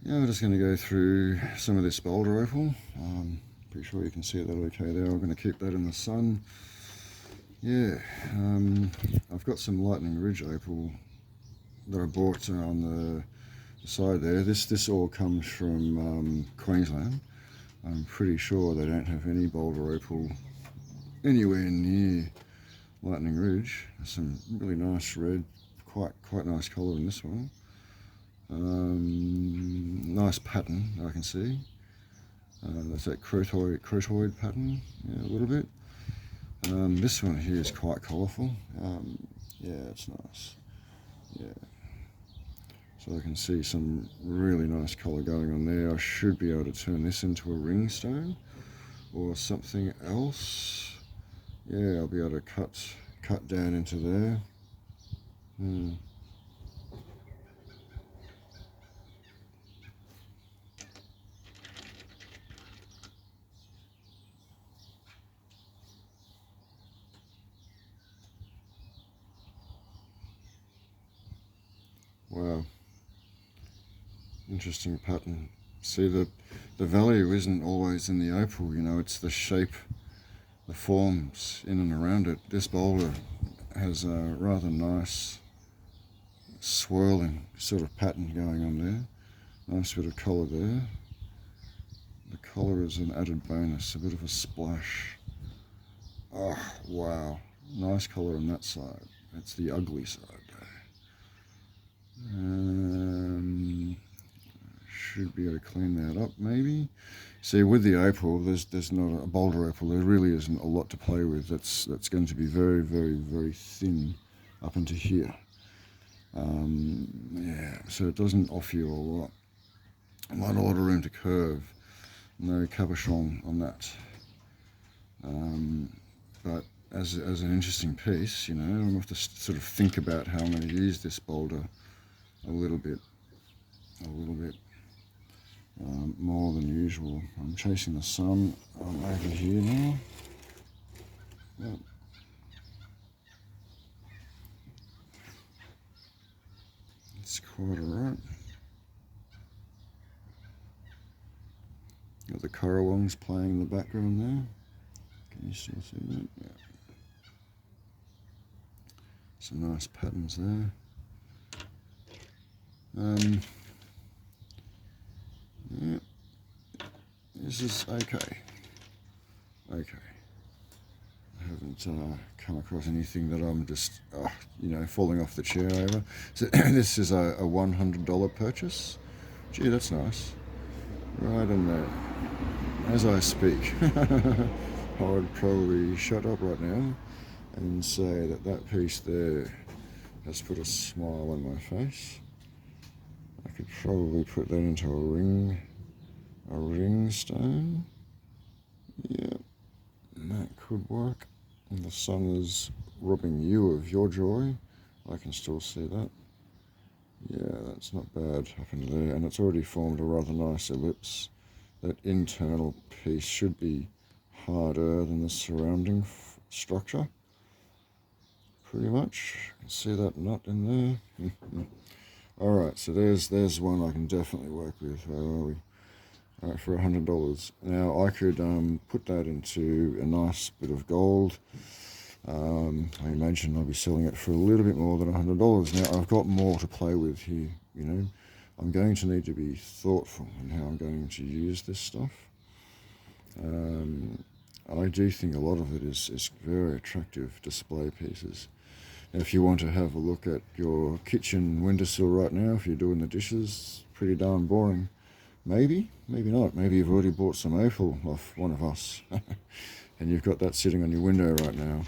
Yeah, I'm just going to go through some of this boulder opal. Pretty sure you can see that okay there. I'm going to keep that in the sun. Yeah, I've got some Lightning Ridge opal that I bought on the side there. This all comes from Queensland. I'm pretty sure they don't have any boulder opal anywhere near Lightning Ridge. There's some really nice red, quite nice colour in this one. Nice pattern I can see. That's that crotoid pattern, yeah, a little bit. This one here is quite colourful. Yeah, it's nice. Yeah. So I can see some really nice colour going on there. I should be able to turn this into a ring stone or something else. Yeah, I'll be able to cut down into there. Wow, interesting pattern. See, the value isn't always in the opal, you know, it's the shape, the forms in and around it. This boulder has a rather nice swirling sort of pattern going on there. Nice bit of colour there. The colour is an added bonus, a bit of a splash. Oh, wow. Nice colour on that side. That's the ugly side there. Should be able to clean that up maybe. See, with the opal, there's not a boulder opal. There really isn't a lot to play with. That's going to be very, very, very thin up into here. Yeah, so it doesn't offer you a lot. Not a lot of room to curve. No cabochon on that. But as an interesting piece, you know, I'm going to have to sort of think about how I'm going to use this boulder a little bit more than usual. I'm chasing the sun. I'm over here now. Yep. It's quite alright. Got the currawongs playing in the background there. Can you still see that? Yeah. Some nice patterns there. Yeah. This is okay. Okay. I haven't come across anything that I'm just, you know, falling off the chair over. So this is a $100 purchase. Gee, that's nice. Right in there. As I speak, I would probably shut up right now and say that that piece there has put a smile on my face. I could probably put that into a ring stone. Yeah, that could work. And the sun is robbing you of your joy. I can still see that. Yeah, that's not bad up into there. And it's already formed a rather nice ellipse. That internal piece should be harder than the surrounding structure. Pretty much. You can see that nut in there. Alright, so there's one I can definitely work with. Where are we? Alright, for $100. Now I could put that into a nice bit of gold. I imagine I'll be selling it for a little bit more than $100. Now I've got more to play with here, you know. I'm going to need to be thoughtful in how I'm going to use this stuff. I do think a lot of it is very attractive display pieces. Now, if you want to have a look at your kitchen windowsill right now, if you're doing the dishes, pretty darn boring. Maybe, maybe not. Maybe you've already bought some opal off one of us and you've got that sitting on your window right now.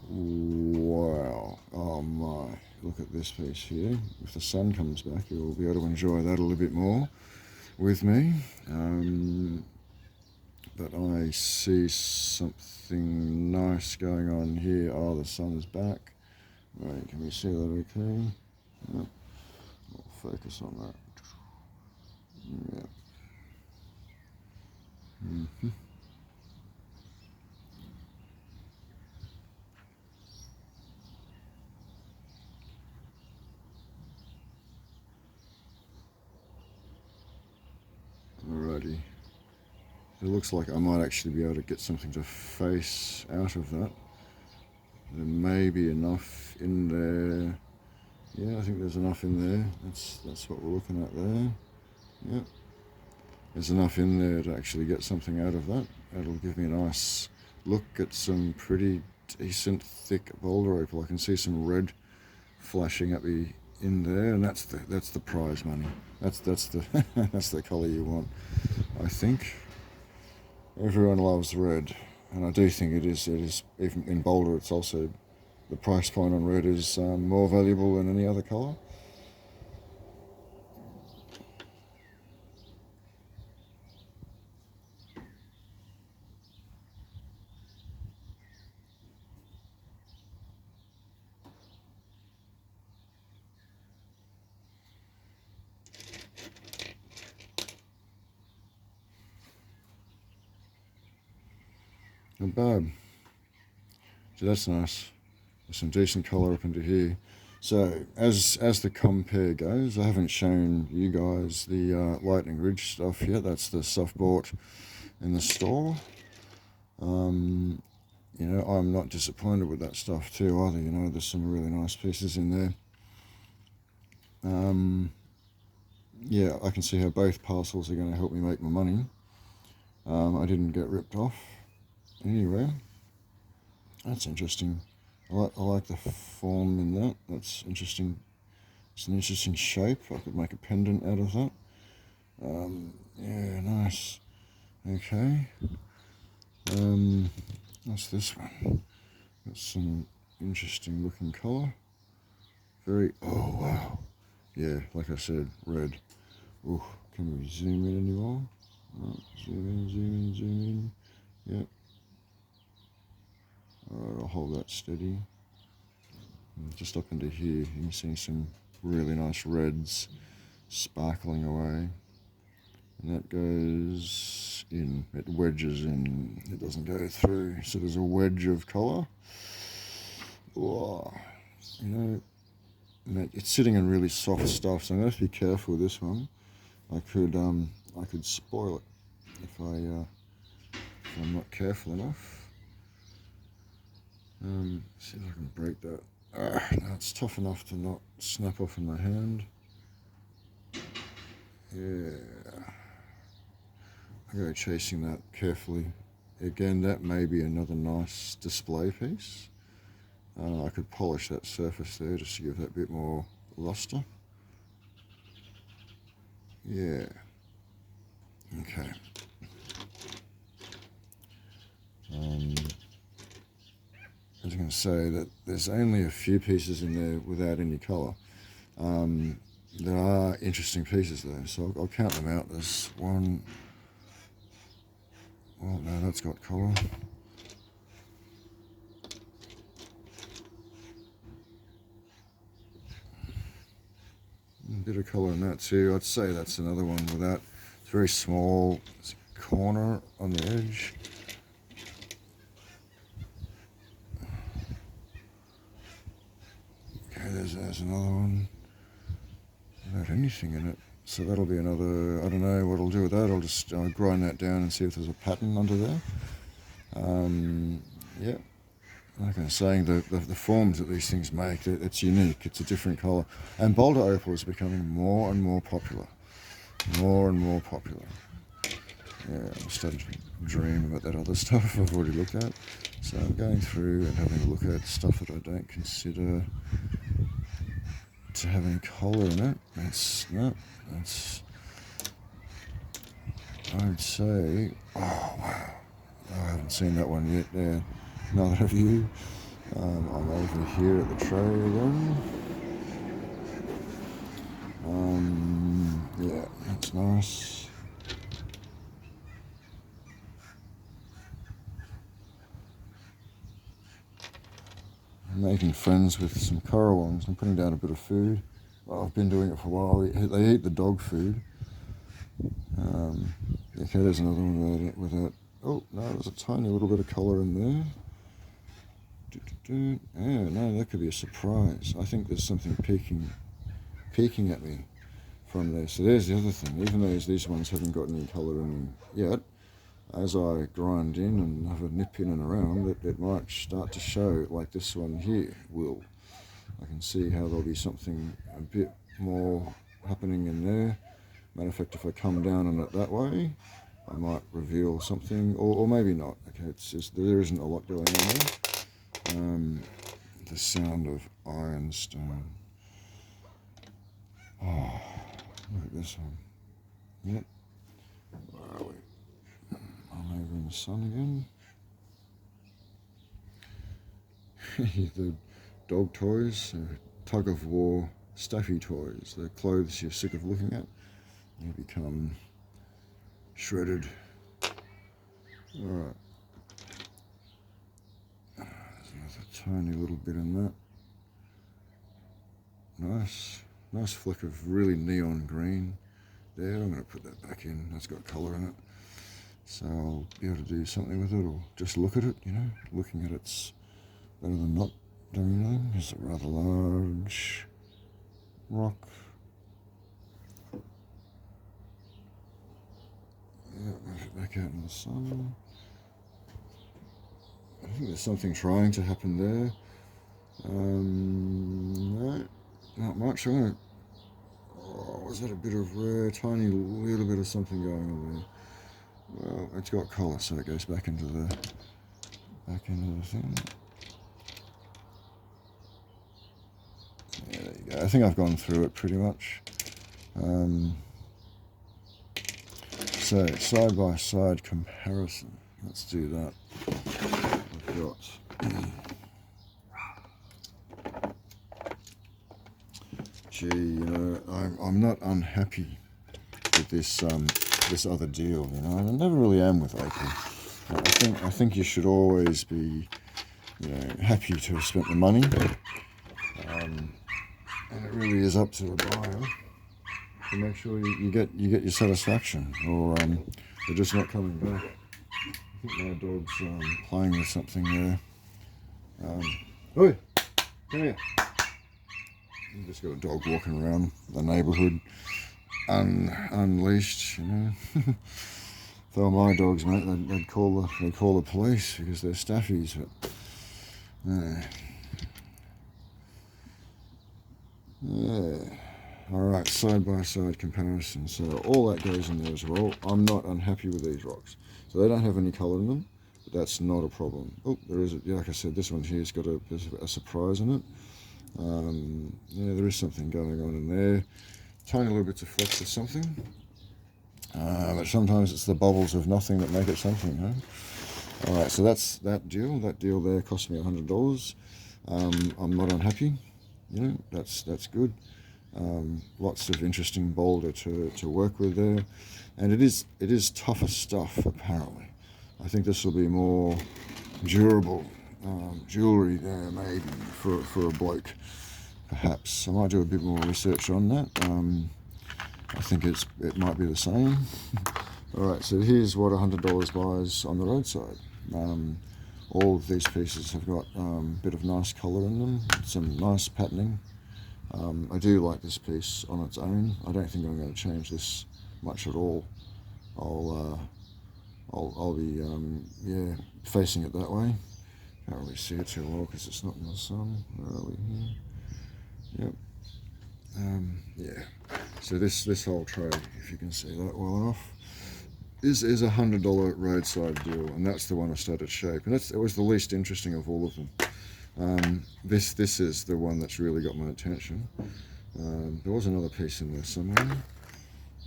Wow, oh my, look at this piece here. If the sun comes back, you'll be able to enjoy that a little bit more with me. But I see something nice going on here. Oh, the sun is back. Right, can we see that okay? Yep. We'll focus on that. Yeah. It looks like I might actually be able to get something to face out of that. There may be enough in there. Yeah, I think there's enough in there. That's what we're looking at there. Yeah. There's enough in there to actually get something out of that. That'll give me a nice look at some pretty decent thick boulder opal. I can see some red flashing at me in there, and that's the prize money. That's the that's the colour you want. I think everyone loves red, and I do think it is even in boulder. It's also the price point on red is more valuable than any other colour. Not bad. So that's nice. There's some decent colour up into here. So as the compare goes, I haven't shown you guys the Lightning Ridge stuff yet. That's the stuff bought in the store. You know, I'm not disappointed with that stuff too either. You know, there's some really nice pieces in there. Yeah, I can see how both parcels are going to help me make my money. I didn't get ripped off anywhere. That's interesting. I like the form in that. That's interesting. It's an interesting shape. I could make a pendant out of that. Yeah, nice. Okay. What's this one? Got some interesting looking colour. Very, oh wow. Yeah, like I said, red. Ooh, can we zoom in anymore? Oh, zoom in. Yep. Alright, I'll hold that steady. And just up into here, you can see some really nice reds sparkling away. And that goes in, it wedges in, it doesn't go through. So there's a wedge of colour. Oh, you know, it's sitting in really soft stuff, so I'm going to have to be careful with this one. I could spoil it if I'm not careful enough. See if I can break that. No, it's tough enough to not snap off in my hand. Yeah. I go chasing that carefully. Again, that may be another nice display piece. I could polish that surface there just to give that a bit more luster. Yeah. Okay. I was going to say that there's only a few pieces in there without any colour. There are interesting pieces though, so I'll count them out. There's one. Well, no, that's got colour. A bit of colour in that too. I'd say that's another one without. It's very small. There's a corner on the edge. Okay, there's another one without anything in it. So that'll be another. I don't know what I'll do with that. I'll just grind that down and see if there's a pattern under there. Yeah. Like I was saying, the forms that these things make, it's unique. It's a different colour. And boulder opal is becoming more and more popular. More and more popular. Yeah, I'm starting to dream about that other stuff I've already looked at. So I'm going through and having a look at stuff that I don't consider to have any colour in it. I'd say, oh wow, I haven't seen that one yet there. Another of you. I'm over here at the tray again. Yeah, that's nice. I'm making friends with some currawongs. I'm putting down a bit of food. Well, I've been doing it for a while. They eat the dog food. Okay, there's another one without. Oh no, there's a tiny little bit of colour in there. Yeah, no, that could be a surprise. I think there's something peeking at me from there. So there's the other thing. Even though these ones haven't got any colour in them yet, as I grind in and have a nip in and around, it might start to show like this one here will. I can see how there'll be something a bit more happening in there. Matter of fact, if I come down on it that way, I might reveal something, or maybe not. Okay, it's just there isn't a lot going on there. The sound of ironstone. Oh, look at this one. Yep. Where are we? I'm over in the sun again. The dog toys, tug of war, stuffy toys, the clothes you're sick of looking at. They become shredded. Alright. There's another tiny little bit in that. Nice flick of really neon green there. I'm going to put that back in. That's got colour in it. So I'll be able to do something with it, or just look at it, you know. Looking at it's better than not doing anything. It's a rather large rock. Yeah, move it back out in the sun. I think there's something trying to happen there. No, not much. I'm gonna. Oh, was that a bit of rare, tiny little bit of something going on there? Well, it's got colour, so it goes back into the thing. Yeah, there you go. I think I've gone through it pretty much. So side by side comparison. Let's do that. I've got. Gee, you know, I'm not unhappy with this this other deal. You know, I never really am with opal. I think you should always be, you know, happy to have spent the money, and it really is up to the buyer to make sure you get your satisfaction, or they're just not coming back. I think my dog's playing with something there. Oi, come here. I've just got a dog walking around the neighbourhood, unleashed, you know. If they were my dogs, mate, they'd call the police because they're staffies. But yeah. All right, side by side comparison. So all that goes in there as well. I'm not unhappy with these rocks. So they don't have any colour in them, but that's not a problem. Oh, there is, like I said, this one here's got a surprise in it. Yeah, there is something going on in there. Tiny little bits of flecks of something. But sometimes it's the bubbles of nothing that make it something, huh? All right, so that's that deal. That deal there cost me $100. I'm not unhappy. You know, that's good. Lots of interesting boulder to work with there, and it is tougher stuff apparently. I think this will be more durable jewellery there maybe for a bloke. Perhaps I might do a bit more research on that. I think it might be the same. All right, so here's what $100 buys on the roadside. All of these pieces have got a bit of nice colour in them, some nice patterning. I do like this piece on its own. I don't think I'm going to change this much at all. I'll be yeah, facing it that way. Can't really see it too well because it's not in the sun. Where are we here? Yep. Yeah. So this whole tray, if you can see that well enough, is a $100 roadside deal, and that's the one I started shape, and it was the least interesting of all of them. This is the one that's really got my attention. There was another piece in there somewhere,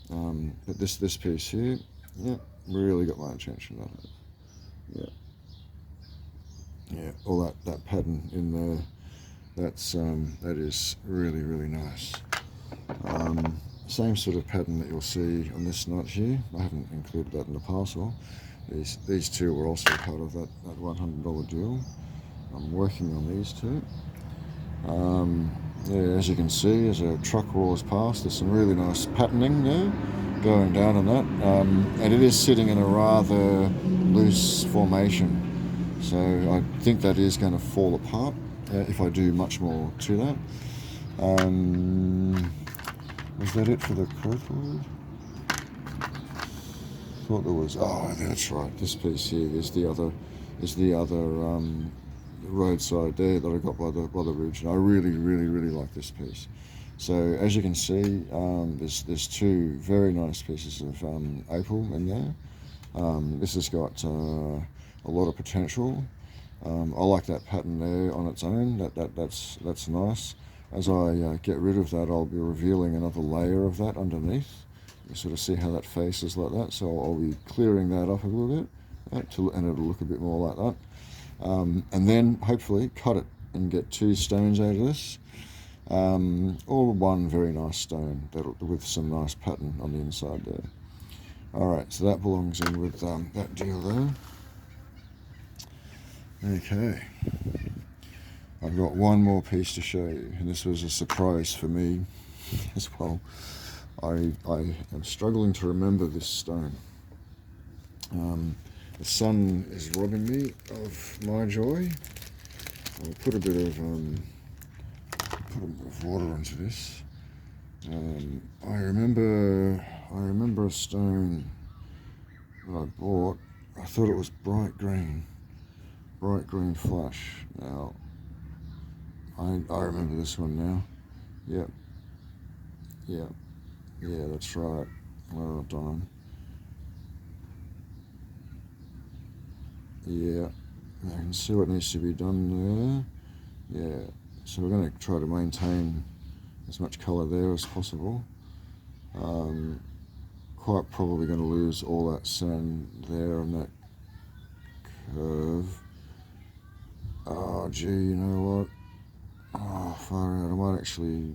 but this piece here, yeah, really got my attention on it. Yeah, all that pattern in there, that is really nice. Same sort of pattern that you'll see on this nut here. I haven't included that in the parcel. These two were also part of that $100 deal. I'm working on these two. Yeah, as you can see, as a truck rolls past, there's some really nice patterning there going down on that, and it is sitting in a rather loose formation, so I think that is going to fall apart if I do much more to that. Was that it for the crowfoot? thought there was. Oh, that's right. This piece here is the other roadside there that I got by the ridge, and I really like this piece. So as you can see, there's two very nice pieces of opal in there. This has got a lot of potential. I like that pattern there on its own. That's nice. As I get rid of that, I'll be revealing another layer of that underneath. You sort of see how that faces like that. So I'll be clearing that up a little bit, and it'll look a bit more like that. And then hopefully cut it and get two stones out of this. Or one very nice stone with some nice pattern on the inside there. Alright, so that belongs in with that deal there. Okay, I've got one more piece to show you, and this was a surprise for me as well. I am struggling to remember this stone. The sun is robbing me of my joy. I'll put a bit of water onto this. I remember a stone that I bought. I thought it was bright green flash. Now I remember this one now. Yep, yeah, that's right. Well done. Yeah, I can see what needs to be done there. Yeah, so we're going to try to maintain as much colour there as possible. Quite probably going to lose all that sand there on that curve. Oh gee, you know what? Oh, far out. I might actually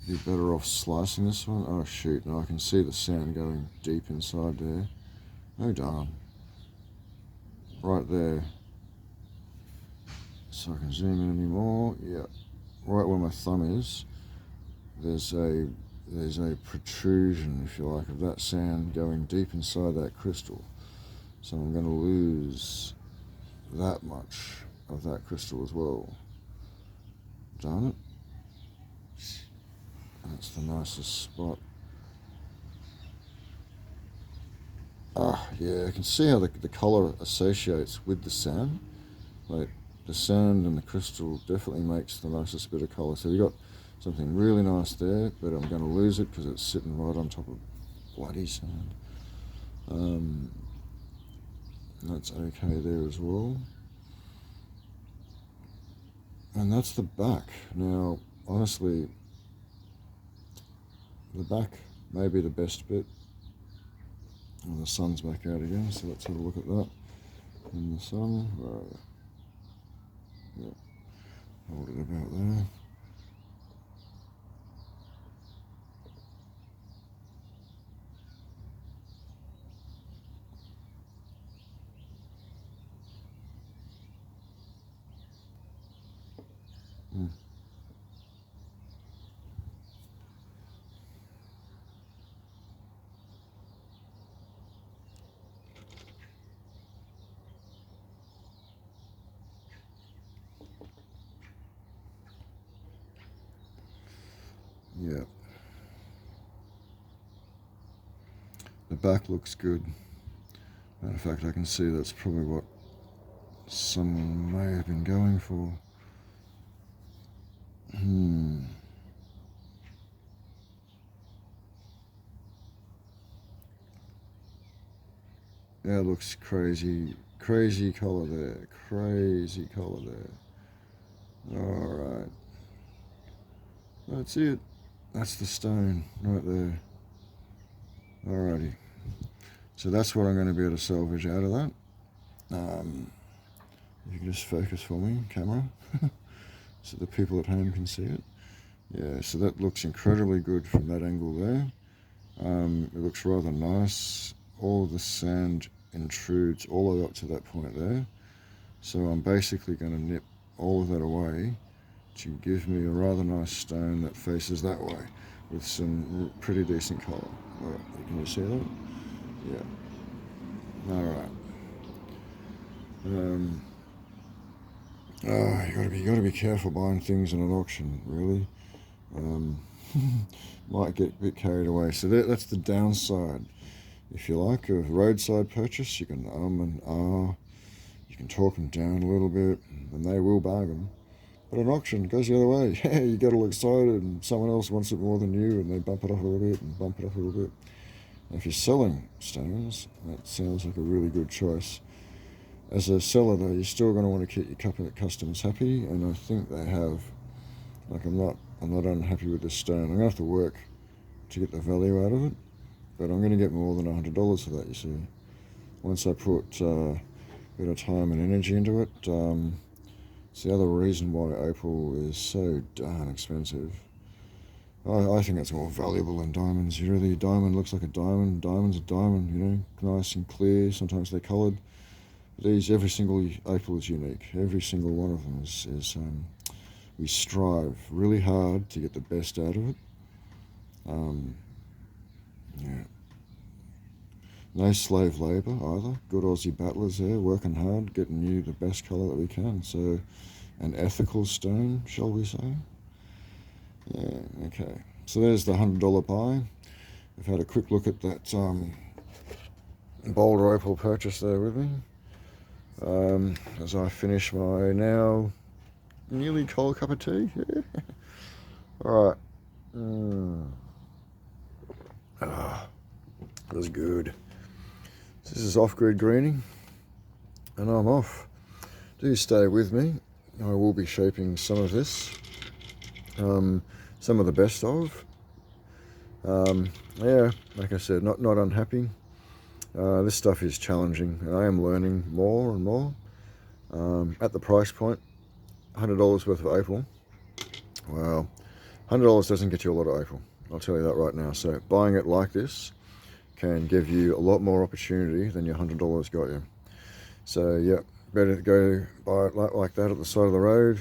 be better off slicing this one. Oh shoot, no, I can see the sand going deep inside there. Oh darn. Right there. So I can zoom in any more. Yeah, right where my thumb is, there's a protrusion, if you like, of that sand going deep inside that crystal. So I'm going to lose that much of that crystal as well. Darn it. That's the nicest spot. Yeah, I can see how the colour associates with the sand. Like, the sand and the crystal definitely makes the nicest bit of colour. So you've got something really nice there, but I'm going to lose it because it's sitting right on top of bloody sand. That's okay there as well. And that's the back. Now, honestly, the back may be the best bit. And the sun's back out again, so let's have a look at that. In the sun, yeah, hold it about there. Yeah. The back looks good. Matter of fact, I can see that's probably what someone may have been going for. That looks crazy. Crazy colour there. Crazy colour there. Alright. That's it. That's the stone right there. Alrighty. So that's what I'm going to be able to salvage out of that. You can just focus for me, camera, so the people at home can see it. Yeah, so that looks incredibly good from that angle there. It looks rather nice. All of the sand intrudes all the way up to that point there. So I'm basically going to nip all of that away to give me a rather nice stone that faces that way with some pretty decent colour. Alright, can you see that? Yeah. Alright. You gotta be careful buying things in an auction, really. Might get a bit carried away. So that's the downside. if you like, a roadside purchase. You can and ah, you can talk them down a little bit, and they will bargain. But an auction goes the other way. Yeah, you get all excited, and someone else wants it more than you, and they bump it up a little bit and bump it up a little bit. And if you're selling stones, that sounds like a really good choice. As a seller, though, you're still going to want to keep your customers happy, and I think they have. Like, I'm not unhappy with this stone. I'm going to have to work to get the value out of it, but I'm going to get more than $100 for that, you see. Once I put a bit of time and energy into it. It's the other reason why opal is so darn expensive. I think it's more valuable than diamonds. Really, a diamond looks like a diamond. Diamond's a diamond, you know, nice and clear. Sometimes they're coloured. Every single opal is unique. Every single one of them is we strive really hard to get the best out of it. Yeah. No slave labour either. Good Aussie battlers there, working hard, getting you the best colour that we can. So, an ethical stone, shall we say? Yeah, okay. So there's the $100 buy. I've had a quick look at that Boulder opal purchase there with me. As I finish my now nearly cold cup of tea. Alright. That was good. This is off-grid greening, and I'm off. Do stay with me. I will be shaping some of this. Some of the best of. Yeah, like I said, not unhappy. This stuff is challenging, and I am learning more and more. At the price point, $100 worth of opal. Well, $100 doesn't get you a lot of opal. I'll tell you that right now. So buying it like this can give you a lot more opportunity than your $100 got you. So yeah, better go buy it like that at the side of the road.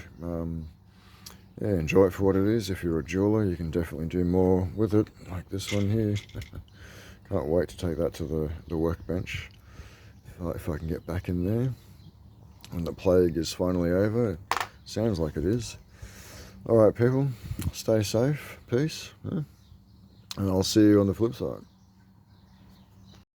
Yeah, enjoy it for what it is. If you're a jeweler, you can definitely do more with it, like this one here. Can't wait to take that to the workbench, if I can get back in there. And the plague is finally over. It sounds like it is. All right, people, stay safe, peace, and I'll see you on the flip side.